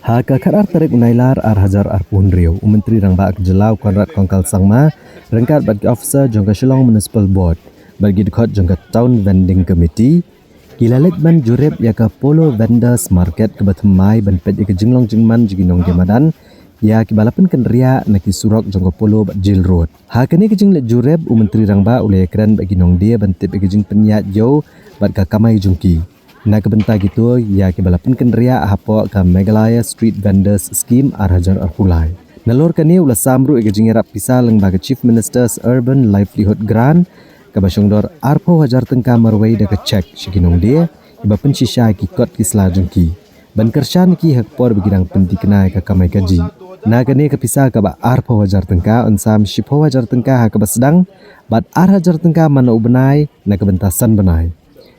Haka karar tarik unailar 𝗟𝗶𝗃𝗵𝗃, Menteri Rangba Kejelau Konrad Kongkal Sangma, rengkat bagi officer jangka Shillong Municipal Board, bagi dekat jangka Town Vending Committee, kilalit ban jurep yaka Polo Vendors Market ke Batamai ban pet yaka jenglong jengman jiginong Gemadan, ya kibalapan kenria naki surok jangka Polo bat Jail Road. Hakani ke jenglet jurep Menteri Rangba ulai keren bagi nong dia ban tip yaka jeng penyat jauh bat ka kamai jungki. Nak bentar gitu, ya kibalapan kenria hapo ke 𝗣𝗃𝗍𝗃 Street Vendors Scheme 𝗟𝗶𝗃𝗃𝗃. Nalur kani ulah samru ega jingerap pisah leng bagi Chief Minister's Urban Livelihood Grant ke basyongdor 𝗟𝗶𝗴𝗃𝗵𝗵 dah ke cek siginong dia iba pensisya ki kot ki selajungki. Ban kersyan ki hakpor begidang penti kenai ke kamai kaji. Nak kani ke pisah ke ba 𝗟𝗶𝗴𝗃𝗃𝗵 onsam 𝗕𝗵𝗃𝗃𝗃 ke basdang bat 𝗟𝗶𝗃𝗃𝗵 mana ubenai nak bentasan benai.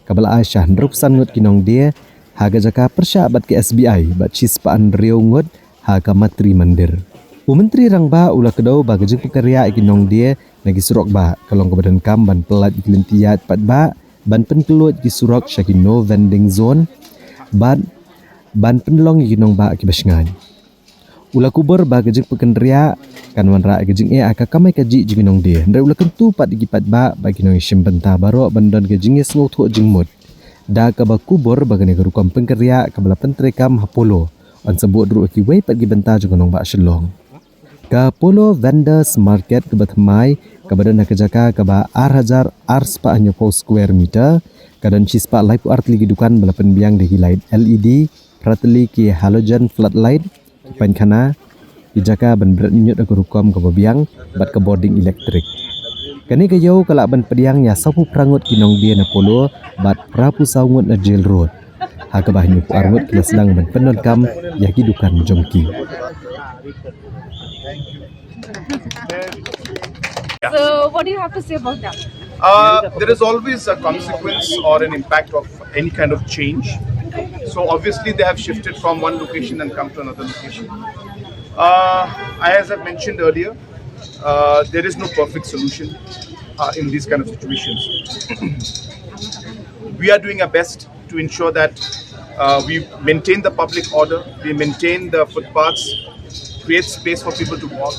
Kabala Aisyah nerupsan ngut kinong dia haga jaka persya bat ke SBI bat cispaan riau ngut haga matri mandir. Menteri Rangba ulah kedau baga jeng pekerja kinong dia nagi surok ba kalong ke badan kam ban pelat iklintiat pat ba ban penkelut ki surok syaki no vending zone ban penlong kinong ba ki basngan. Ulah kubur baga jeng pekerja kan wanra gejing aka kamai kaji jinginong dia ndai ulah kentu pat gipat ba bagi nong simbenta baro bandon gejing sngo thu jingmut da ka ba kubur bagane gerukam pengkerja ka bala pentrekam hapolo on sebut ru ki wei pat gibenta jinginong ba Shillong ka Polo Vendors Market ke Batamai ka badan ka jaka ka ba 𝗟𝗃𝗃𝗃𝗃 square meter kadan cispa light art ligi dukan bala penbiang de light LED prateli ki halogen floodlight pankana Ijaka ban berat nyut aku rukom ke babiang bat ke boarding elektrik. Kani ke jauh kalak ban pediang ya sapu prangut kinong dia na Polo bat prapu saungut na Jail Road. Haka bah nyupu arngut kila sedang ban penon kam ya kidukan jongki. So what do you have to say about that? There is always a consequence or an impact of any kind of change. So obviously they have shifted from one location and come to another location. As I mentioned earlier, there is no perfect solution in these kind of situations. We are doing our best to ensure that we maintain the public order, we maintain the footpaths, create space for people to walk,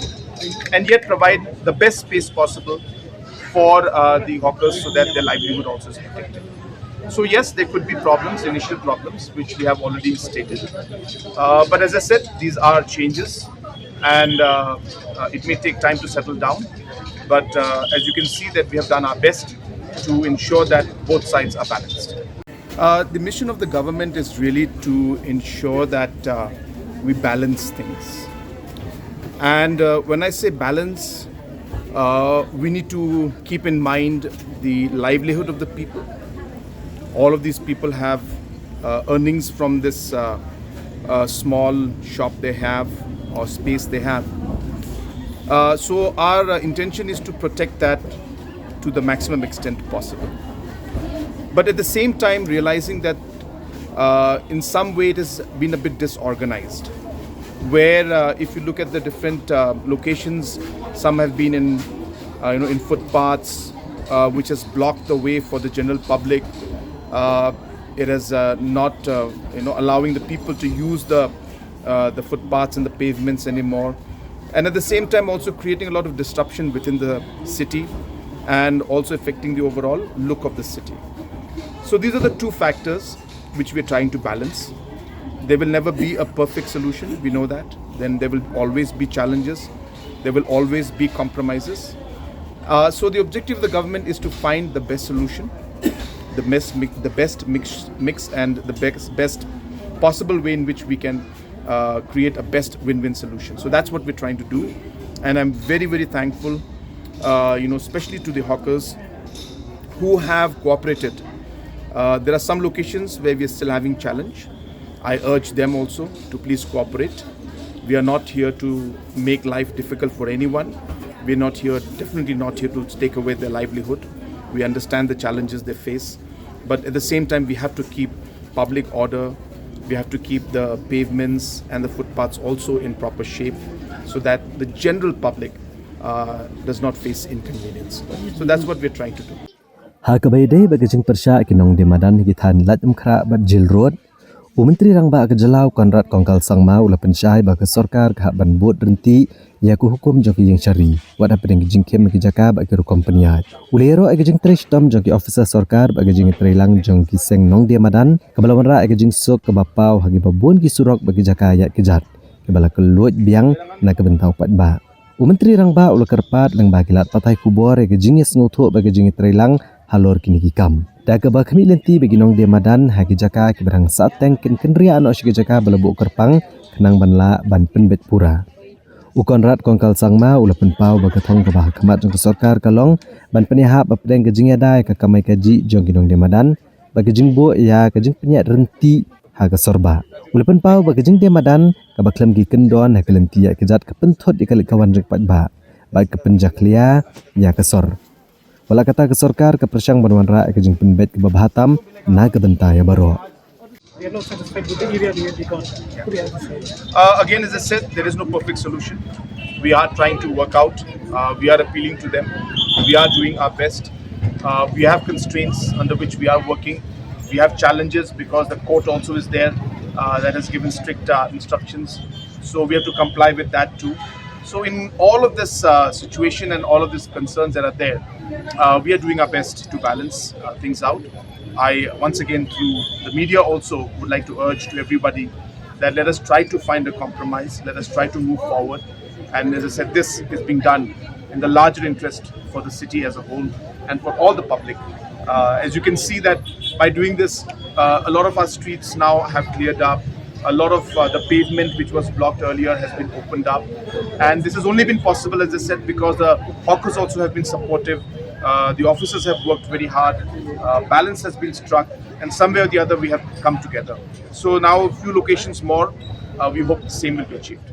and yet provide the best space possible for the hawkers so that their livelihood also is protected. So yes, there could be problems, initial problems, which we have already stated. But as I said, these are changes and it may take time to settle down. But as you can see that we have done our best to ensure that both sides are balanced. The mission of the government is really to ensure that we balance things. And when I say balance, we need to keep in mind the livelihood of the people. All of these people have earnings from this small shop they have or space they have. So our intention is to protect that to the maximum extent possible. But at the same time realizing that in some way it has been a bit disorganized. Where if you look at the different locations, some have been in in footpaths, which has blocked the way for the general public. It is not allowing the people to use the footpaths and the pavements anymore, and at the same time also creating a lot of disruption within the city and also affecting the overall look of the city. So these are the two factors which we are trying to balance. There will never be a perfect solution, we know that. Then there will always be challenges, there will always be compromises. So the objective of the government is to find the best solution, the best mix and the best possible way in which we can create a best win-win solution. So that's what we're trying to do, and I'm very, very thankful, especially to the hawkers who have cooperated. There are some locations where we are still having challenge. I urge them also to please cooperate. We are not here to make life difficult for anyone. We're not here, definitely not here to take away their livelihood. We understand the challenges they face, but at the same time we have to keep public order, we have to keep the pavements and the footpaths also in proper shape so that the general public does not face inconvenience. So that's what we're trying to do. Hakabayday bagajing persya kinong di madan higitan lat umkra bat Jail Road Menteri Rang Ba ke Jelau Konrad Kongkal Sangma ula pensyai bagi sorkar ke ban bot renti ia ku hukum joki yang syari wad apa dengan jingkem ke jaka bagi rukom peniat. Ulero age jing trish tom joki officer sorkar bagi jing trilang joki seng nong dia madan kebalawan ra age jing sok ke bapau hagi babun ki surok bagi jaka ayat kejat kebala keluat biang na ke bentau pat ba. Menteri Rang Ba ula kerpat lang bagi lat patai kubor age jing nguthuk bagi jing trilang halor kini kikam. Da ke bakmi lenti bagi nong dia madan hagi jaka ke berang sateng ken kendria anak syige jaka belebuk kerpang kenang banla ban penbet pura. Konrad Kongkal Sangma ula penpau bagi thong ke bah kemat jong ke sorkar kalong ban penihap bapdeng ke jing yadai ke kamai kaji jong kinong dia madan bagi jing bu ya ke jing penyat renti ha ke sorba. Ula penpau bagi jing dia madan ke baklem gi kendon ha ke lenti ya ke jat ke pentot di kali kawan jeng pat ba bagi ke penjaklia ya ke sor. Wala kata ke sorkar ke persyang banwan ra ke jing penbet ke babhatam na ke bentai baro. We are not satisfied with the area we have got. Again, as I said, there is no perfect solution. We are trying to work out. We are appealing to them. We are doing our best. We have constraints under which we are working. We have challenges because the court also is there that has given strict instructions. So we have to comply with that too. So in all of this situation and all of these concerns that are there, we are doing our best to balance things out. I once again through the media also would like to urge to everybody that let us try to find a compromise, let us try to move forward, and as I said, this is being done in the larger interest for the city as a whole and for all the public. As you can see that by doing this, a lot of our streets now have cleared up. A lot of the pavement which was blocked earlier has been opened up, and this has only been possible, as I said, because the hawkers also have been supportive. The officers have worked very hard. Balance has been struck, and somewhere or the other we have come together. So now a few locations more. We hope the same will be achieved.